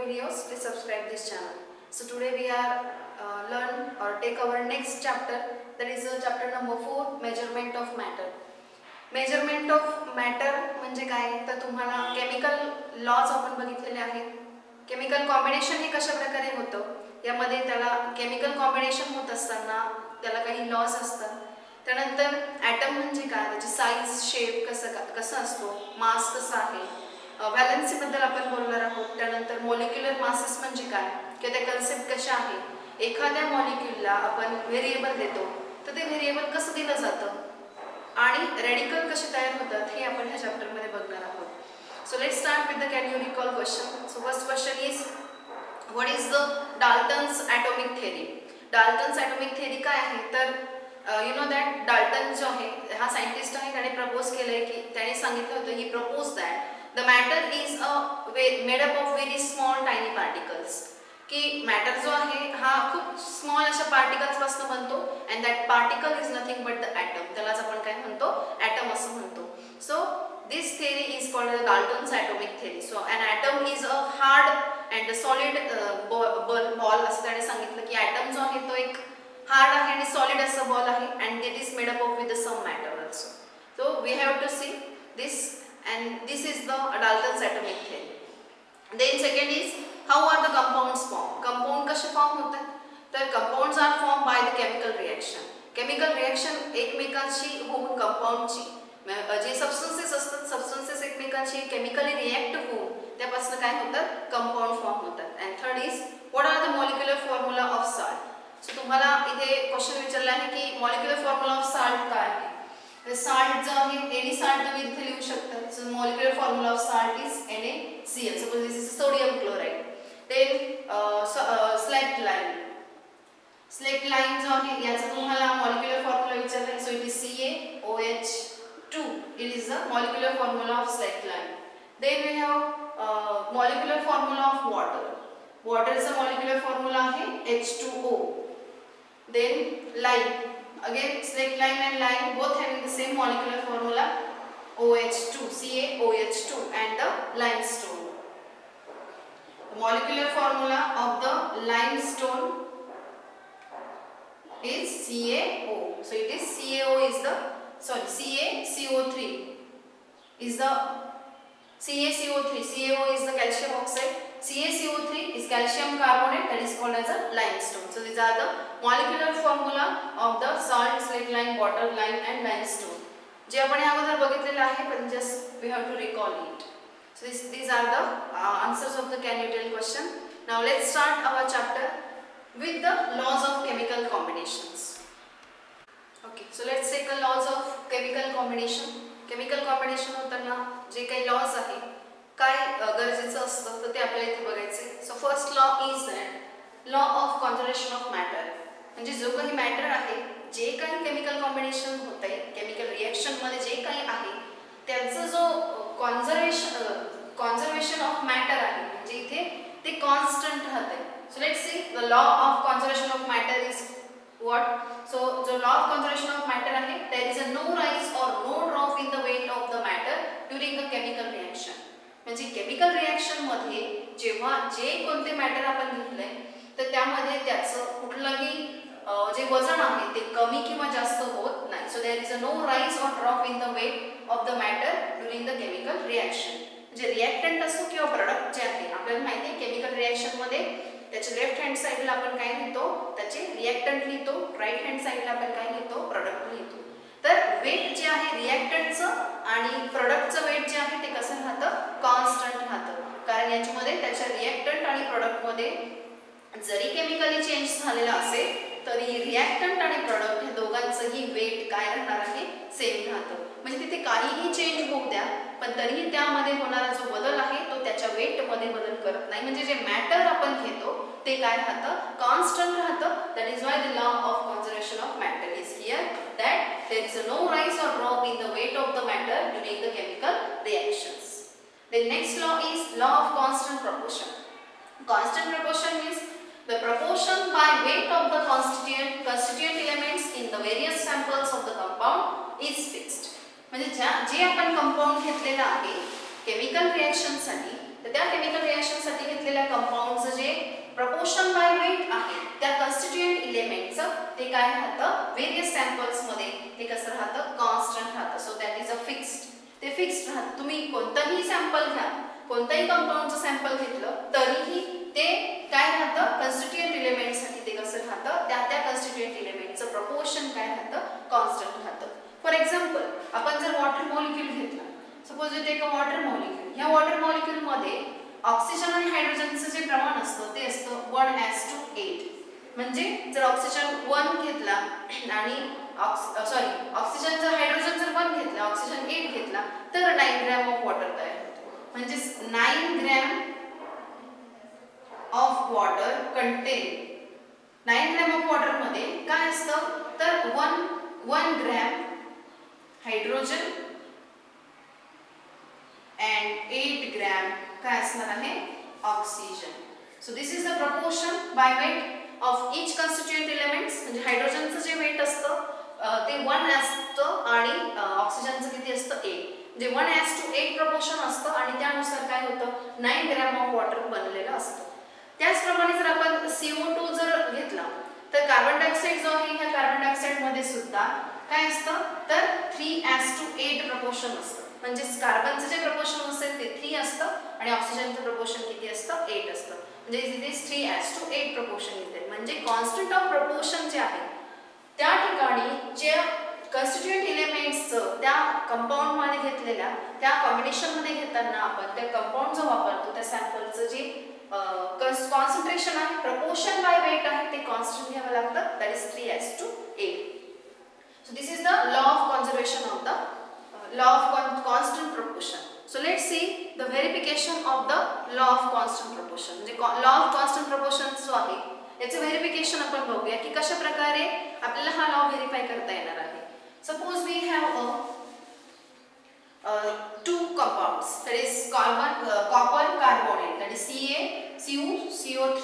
videos, please subscribe this channel. So today we are learn or take our next chapter, that is chapter number 4, measurement of matter. Measurement of matter म्हणजे काय तर तुम्हाला chemical lodge आपण बघितलेले आहेत. Chemical combination हे कशा प्रकारे होतं यामध्ये त्याला केमिकल कॉम्बिनेशन होत असताना त्याला काही लॉज असतात. त्यानंतर ॲटम म्हणजे काय, त्याची साईज शेप कसं असतो, मास कसा आहे, व्हॅलन्सीबद्दल आपण बोलणार आहोत. त्यानंतर मॉलिक्युलर मासेस म्हणजे काय किंवा त्या कन्सेप्ट कशा आहे. एखाद्या मॉलिक्युलला आपण व्हेरिएबल देतो तर ते व्हेरिएबल कसं दिलं जातं आणि रेडिकल कसे तयार होतात हे आपण ह्या चॅप्टरमध्ये बघणार आहोत. So let's start with the can you recall question. So first question is what is the Dalton's atomic theory. Dalton's atomic theory काय आहे तर यू नो दॅट डाल्टन जो आहे हा सायंटिस्ट आहे, त्याने प्रपोज केलंय की त्याने सांगितलं होतं ही propose that the matter is made up of very small tiny particles, की मॅटर जो आहे हा खूप स्मॉल अशा पार्टिकल्सपासून बनतो and that particle is nothing but the atom. त्यालाच आपण काय म्हणतो, ॲटम असं म्हणतो. So this theory is called the Dalton's atomic theory. So an atom is a hard and solid ball असं त्याने सांगितलं की ॲटम जो आहे तो एक हार्ड आहे आणि सॉलिड असं बॉल आहे and it is made up of with some matter also. So we have to see this and this is the Dalton's atomic theory. Then second is how are the compounds formed. Compound कसे form होतात तर compounds are form by the chemical reaction. Chemical reaction एकमेकांशी होऊन कंपाउंडची जे substances असतात, substances एकमेकांशी chemically react होऊन त्यापासून काय होतात, कंपाउंड फॉर्म होतात. And third is what are the molecular formula of salt. So तुम्हाला इथे क्वेश्चन विचारला आहे की मॉलिक्युलर फॉर्म्युला ऑफ साल्ट काय आहे. साल्ट जो आहे एनी साल्ट तुम्ही इथे लिहू शकता. So molecular formula of salt is NaCl. Suppose this is sodium chloride. then select line. select line जो आहे याचा तुम्हाला मॉलिक्युलर फॉर्म्युला विचारला आहे. So it is CaOH2. It is the molecular formula of select line. then we have molecular formula of water. वॉटरचा molecular formula आहे H2O. then line, again select line and line both having the same molecular formula OH2, CaOH2 and the limestone. The molecular formula of the limestone is CaO. So it is CaO is the CaCO3 is the CaCO3. CaO is the calcium oxide. CaCO3 is calcium carbonate, that is called as a limestone. So these are the molecular formula of the salt, slate lime, water lime and limestone. जे आपण अगोदर बघितलेलं आहे पण just we have to recall it. So these are the answers of the can you tell question. Now let's start our chapter with the laws of chemical combinations. Okay, so let's take the laws of chemical combination. Chemical combination होताना जे काही laws आहे काय गरजेचं असतं तर ते आपल्याला इथे बघायचे. So first law is that law of conservation of matter. म्हणजे जो काही मॅटर आहे, जे काही केमिकल कॉम्बिनेशन होत आहे, केमिकल रिएक्शनमध्ये जे काही आहे त्याचं जो कॉन्झर्वेशन ऑफ मॅटर आहे म्हणजे इथे ते कॉन्स्टंट राहते. So let's see the law of conservation of matter is what. So जो law of conservation of matter आहे there is a no rise or no drop in the weight of the matter during the chemical reaction. म्हणजे chemical reaction मध्ये जेव्हा जे कोणते matter आपण घेतलंय तर त्यामध्ये त्याचं कुठलंही जे वजन आहे ते कमी किंवा जास्त होत नाही. So there is a no rise or drop in the weight of the matter during the chemical reaction. म्हणजे रिएक्टंट असो किंवा प्रोडक्ट जे आहे आपल्याला माहिती आहे केमिकल रिएक्शन मध्ये त्याच्या लेफ्ट हँड साईडला आपण काय लिहितो, त्याचे रिएक्टंट लिहितो, राईट हँड साईडला आपण काय लिहितो, प्रोडक्ट लिहितो. तर वेट जे आहे रिएक्टंटचं आणि प्रोडक्टचं वेट जे आहे ते कसं राहतं, कॉन्स्टंट राहतं. कारण याच्यामध्ये त्याच्या रिएक्टंट आणि प्रोडक्टमध्ये जरी केमिकली चेंज झालेला असेल तरी रिएक्टंट आणि प्रोडक्ट हे दोघांचंही वेट काय राहणार आहे, सेम राहतं. म्हणजे तिथे काहीही चेंज होऊ द्या पण तरीही त्यामध्ये होणारा जो बदल आहे तो त्याच्या वेटमध्ये बदल करत नाही. म्हणजे जे मॅटर आपण घेतो ते काय राहतं, कॉन्स्टंट राहतं. That is why the law of conservation of matter is here that there is a no rise or drop in the weight of the matter during the chemical reactions. The next law is law of constant proportion. Constant proportion means the proportion by weight of the constituent elements in the various samples of the compound is fixed. म्हणजे जे आपण compound घेतलेला आहे chemical रिएक्शनसाठी तर त्या chemical रिएक्शनसाठी घेतलेल्या कंपाऊंडचं जे proportion by weight आहे त्या कन्स्टिट्यूएंट इलेमेंटचं ते काय राहतं व्हेरियस सॅम्पल्स मध्ये ते कसं राहतं कॉन्स्टंट राहतं. So that is a fixed. ते फिक्स्ड राहतं. तुम्ही कोणताही सॅम्पल घ्या, कोणताही कंपाऊंडचं सॅम्पल घेतलं तरीही ते काय राहतं कन्स्टिट्यूएंट इलेमेंटसाठी ते कसं राहतं त्या कन्स्टिट्यूएंट इलेमेंटचं प्रपोर्शन काय राहतं कॉन्स्टंट राहतं. फॉर एक्झाम्पल आपण जर वॉटर मॉलिक्यूल घेतला, suppose you take a water molecule. ह्या वॉटर मॉलिक्यूल मध्ये ऑक्सिजन आणि हायड्रोजनचं जे प्रमाण असतं ते असतं 1:8. म्हणजे जर ऑक्सिजन 1 घेतला आणि ऑक्सिजन जर हायड्रोजन जर 1 घेतला, ऑक्सिजन 8 घेतला तर 9 ग्रॅम ऑफ वॉटर तयार होतो. म्हणजे 9 gram of water content 9 gram of water मध्ये काय असतं तर 1 ग्रॅम हायड्रोजन and 8 ग्रॅम काय असणार आहे oxygen. So this is the proportion by weight of each constituent elements. म्हणजे हायड्रोजनचं जे वेट असतं ते 1 असतं आणि ऑक्सिजनचं किती असतं 8. म्हणजे 1:8 प्रपोर्शन असतं आणि त्यानुसार काय होतं 9 ग्रॅम ऑफ वॉटर बनलेलं असतं. त्याचप्रमाणे जर आपण CO2 जर घेतला तर कार्बन डायऑक्साइड जो आहे ह्या कार्बन डायऑक्साइड मध्ये सुद्धा काय असतं तर 3:8 प्रपोर्शन असतं. म्हणजे कार्बनचं जे प्रपोर्शन असेल ते 3 असतं आणि ऑक्सिजनचं प्रपोर्शन किती असतं 8 असतं. म्हणजे इट इज 3:8 प्रपोर्शन इथे. म्हणजे कॉन्स्टंट ऑफ प्रपोर्शन जे आहे त्या ठिकाणी जे कन्स्टिट्यूएंट एलिमेंट्सचं त्या कंपाऊंड मध्ये घेतलेल्या त्या कॉम्बिनेशन मध्ये घेताना आपण त्या कंपाऊंड जो वापरतो त्या सॅम्पलचं जे कॉन्सन्ट्रेशन आहे प्रपोर्शन बाय वेट आहे ते कॉन्स्टंट घ्यावं लागतं. That is 3:8. So this is the law of conservation of the law of constant proportion. So let's see the verification of the law of constant proportion. म्हणजे law of constant proportion जो आहे याचे verification आपण बघूया की कशा प्रकारे आपल्याला हा लॉ व्हेरीफाय करता येणार आहे. Suppose we have two compounds, that is copper carbonate, that is CaCuCO3.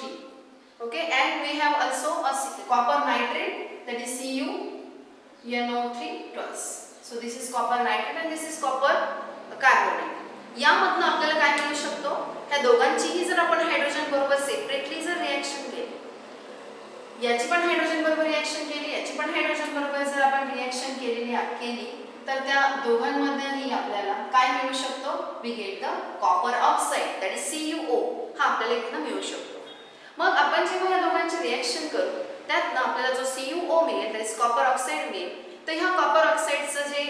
Okay, and we have also a copper nitrate, that is CuNO3 twice. So this is copper nitrate and this is copper carbonate. यामधनं आपल्याला काय मिळू शकतो ह्या दोघांचीही जर आपण hydrogen बरोबर separately जर रिएक्शन केली, याची पण हायड्रोजन बरोबर रिएक्शन केली, याची पण हायड्रोजन बरोबर जर आपण रिएक्शन केली तर त्या दोघांमध्येही आपल्याला काय मिळू शकतो we get the copper oxide, that is CuO. हा आपल्याला इथनं मिळू शकतो. मग आपण जेव्हा या दोघांची रिएक्शन करू त्यातनं आपल्याला जो CuO मिळेल, दॅट इज कॉपर ऑक्साइड मिळेल. तर ह्या कॉपर ऑक्साइडचं जे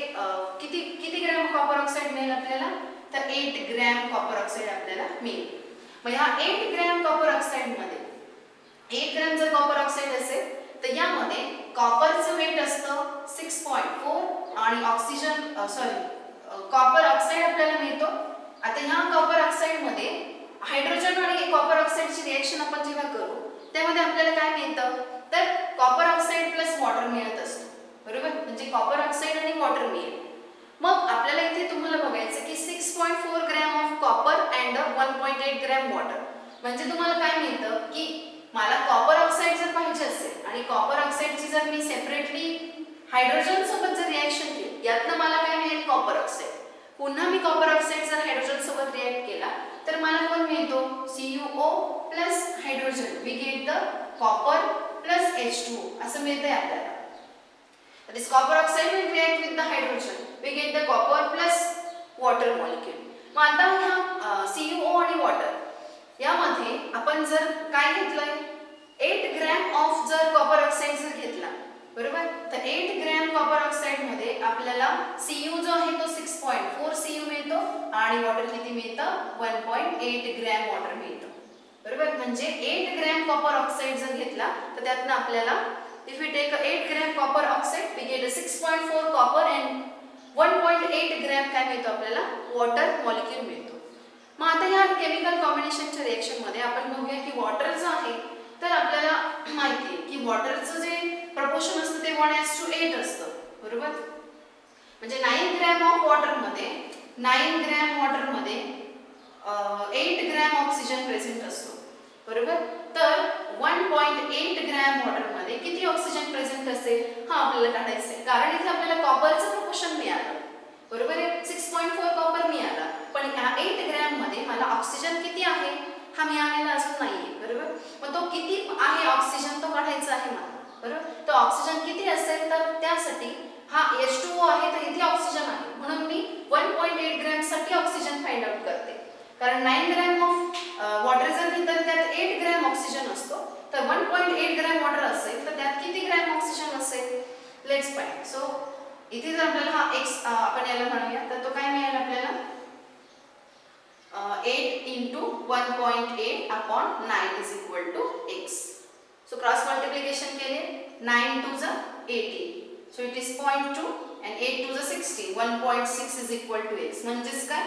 किती ग्रॅम कॉपर ऑक्साइड मिळेल आपल्याला तर 8 ग्रॅम कॉपर ऑक्साइड आपल्याला मिळेल. मग ह्या 8 ग्रॅम कॉपर ऑक्साइड मध्ये 8 ग्रॅम जर कॉपर ऑक्साइड असेल तर यामध्ये कॉपरचं वेट असतं 6.4 आणि ऑक्सिजन कॉपर ऑक्साइड आपल्याला मिळतो. आता ह्या कॉपर ऑक्साइड मध्ये हायड्रोजन आणि कॉपर ऑक्साइडची रिएक्शन आपण जेव्हा करू त्यामध्ये आपल्याला काय मिळतं तर कॉपर ऑक्साइड प्लस वॉटर मिळत असतं. बरोबर, म्हणजे कॉपर ऑक्साइड आणि वॉटर मिळेल. मग आपल्याला इथे तुम्हाला बघायचं की 6.4 gram of copper and 1.8 gram water. म्हणजे तुम्हाला काय मिळतं की मला कॉपर ऑक्साइड जर पाहिजे असेल आणि कॉपर ऑक्साइडची जर मी सेपरेटली हायड्रोजन सोबत जर रिएक्शन केली यातनं मला काय मिळेल कॉपर ऑक्साइड. पुन्हा मी कॉपर ऑक्साइड जर हायड्रोजन सोबत रिएक्ट केला तर मला कोण मिळतो CuO plus hydrogen. We get the copper plus H2O असं मिळतंय आपल्याला. That is copper oxide will react with the hydrogen. We get the copper plus water molecule. मग आता ह्या CuO आणि वॉटर यामध्ये आपण जर काय घेतलंय 8 ग्रॅम ऑफ जर कॉपर ऑक्साइड जर घेतला बरोबर तर 8 ग्रॅम कॉपर ऑक्साइड मध्ये आपल्याला Cu जो आहे तो 6.4 Cu मिळतो आणि वॉटर किती मिळतं 1.8 ग्रॅम वॉटर मिळतं. बरोबर, म्हणजे 8 ग्रॅम कॉपर ऑक्साइड जर घेतला तर त्यातनं आपल्याला if we take 8 gram copper oxide we get a 6.4 copper and 1.8 gram काय मिळतो आपल्याला वॉटर मॉलिक्यूल मिळतो. मग आता या केमिकल कॉम्बिनेशनच्या रिएक्शन मध्ये आपण बघूया की वॉटर जो आहे तर आपल्याला माहिती आहे की वॉटरचं जे प्रपोर्शन असतं ते 1:8 असतं. बरोबर, म्हणजे 9 ग्रॅम ऑफ वॉटर मध्ये 9 ग्रॅम वॉटर मध्ये 8 ग्रॅम ऑक्सिजन प्रेझेंट असतो. बरोबर, तर 1.8 ग्रॅम वॉटर मध्ये किती ऑक्सिजन प्रेझेंट असेल हा आपल्याला काढायचं आहे. कारण इथे आपल्याला कॉपरचं प्रपोर्शन मिळालं. बरोबर आहे, 6.4 कॉपर मिळाला पण ह्या 8 ग्रॅम मध्ये मला ऑक्सिजन किती आहे हा मिळालेला अजून नाहीये, बरोबर. मग तो किती आहे ऑक्सिजन तो काढायचा आहे मला, बरोबर. तो ऑक्सिजन किती असेल तर त्यासाठी हा H2O आहे तर इथे ऑक्सिजन आहे म्हणून मी 1.8 ग्रॅम साठी ऑक्सिजन फाइंड आउट करते. कारण 9 ग्रॅम ऑफ वॉटर जर घेतलं तर त्यात 8 ग्रॅम ऑक्सिजन असतो, तर 1.8 ग्रॅम वॉटर असेल तर त्यात किती ग्रॅम ऑक्सिजन असेल, लेट्स फाइंड. सो इथे जर आपल्याला हा x आपण याला म्हणूया तर तो काय मिळेल आपल्याला 8 into 1.8 upon 9 is equal to x. So cross multiplication केले 9 to the 18. So it is 0.2 and 8 to the 16. 1.6 is equal to x. म्हणजेच काय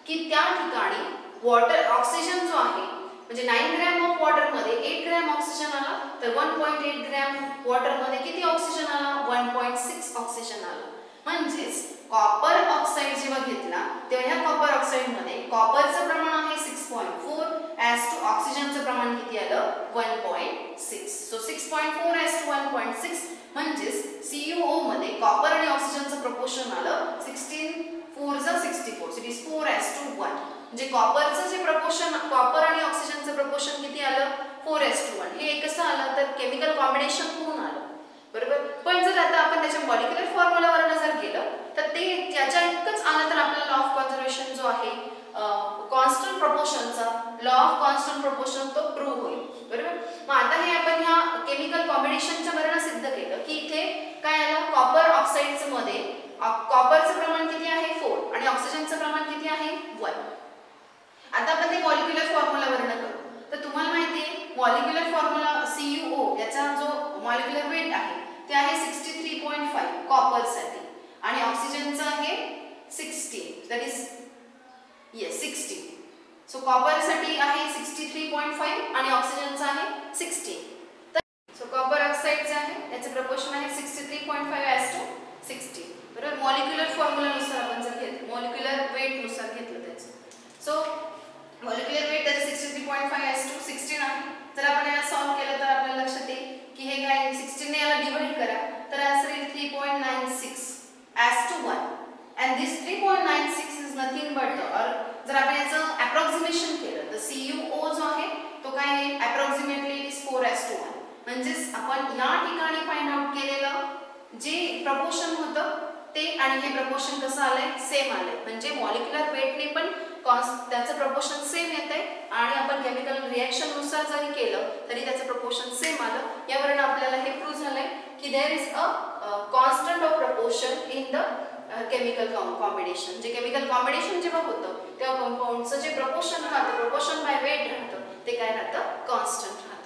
की त्या ठिकाणी वॉटर ऑक्सिजन जो आहे म्हणजे 9 ग्रॅम ऑफ वॉटर मध्ये 8 ग्रॅम ऑक्सिजन आला तर 1.8 ग्रॅम वॉटर मध्ये किती ऑक्सिजन आला 1.6 ऑक्सिजन आला. म्हणजेच कॉपर ऑक्साईड जेव्हा घेतला तेव्हा ह्या कॉपर ऑक्साईड मध्ये कॉपरचं प्रमाण आहे 6.4 ॲज टू ऑक्सिजनचं प्रमाण किती आलं 1.6. सो 6.4 ॲज टू 1.6 म्हणजेच CuO मध्ये कॉपर आणि ऑक्सिजनचं प्रपोर्शन आलं 16 4 ज 64. So it is 4 as to 1. म्हणजे कॉपरचं जे प्रपोर्शन कॉपर आणि ऑक्सिजनचं प्रपोर्शन किती आलं 4 ॲज टू 1. हे कसं आलं तर केमिकल कॉम्बिनेशन होऊन आलं, बरोबर. पण जर आता आपण त्याच्या मॉलिक्युलर फॉर्म्युलावरून जर गेलं तर ते त्याच्या इतकंच आलं तर आपल्याला लॉ ऑफ कन्झर्वेशन जो आहे कॉन्स्टंट प्रपोर्शनचा लॉ ऑफ कॉन्स्टंट प्रपोर्शन तो प्रूव्ह होईल, बरोबर. मग आता हे आपण ह्या केमिकल कॉम्बिनेशनच्या वरून सिद्ध केलं की इथे काय आलं कॉपर ऑक्साईडचं मध्ये कॉपरचं प्रमाण किती आहे 4 आणि ऑक्सिजनचं प्रमाण किती आहे 1. आता आपण ते मॉलिक्युलर फॉर्म्युलावरून करू. तर तुम्हाला माहिती आहे मॉलिक्युलर फॉर्म्युला CuO याचा जो मॉलिक्युलर वेट आहे ते आहे 63.5 कॉपरसाठी आणि ऑक्सिजनचं आहे 16 दॅट इज येस 60. सो कॉपरसाठी आहे 63.5 आणि ऑक्सिजनचं आहे 16. तर सो कॉपर ऑक्साईडचं आहे याचं प्रपोर्शन आहे 63.5 ॲज टू 60, बरोबर. मॉलिक्युलर फॉर्म्युलानुसार आपण जर घेतलं मॉलिक्युलर वेट नुसार घेतलं त्याचं सो मॉलिक्युलर वेट त्याचं 63.5 ॲज टू 16 आहे. जर आपण याला सॉल्व केलं तर आपल्याला लक्षात येईल की हे काय 16 ने याला डिवाइड करा तर आन्सर येईल 3.96 as to 1 and this 3.96 is nothing but जर आपण याचं अप्रॉक्सिमेशन केलं तर CuO जो आहे तो काय आहे approximately it is 4 as to 1. म्हणजेच आपण या ठिकाणी फाइंड आउट केलेलं जे प्रपोर्शन होतं ते आणि हे प्रपोर्शन कसं आलंय सेम आलंय. म्हणजे मॉलिक्युलर वेटने पण त्याचं प्रपोर्शन सेम येतंय आणि आपण केमिकल रिएक्शन नुसार जरी केलं तरी त्याचं प्रपोर्शन सेम आलं. यावरून आपल्याला हे प्रूव्ह झालंय की there is a constant of proportion in the chemical combination. जे केमिकल कॉम्बिनेशन जेव्हा होतं तेव्हा कंपाऊंडचं जे प्रपोर्शन राहतं प्रपोर्शन बाय वेट राहतं ते काय राहतं कॉन्स्टंट राहतं.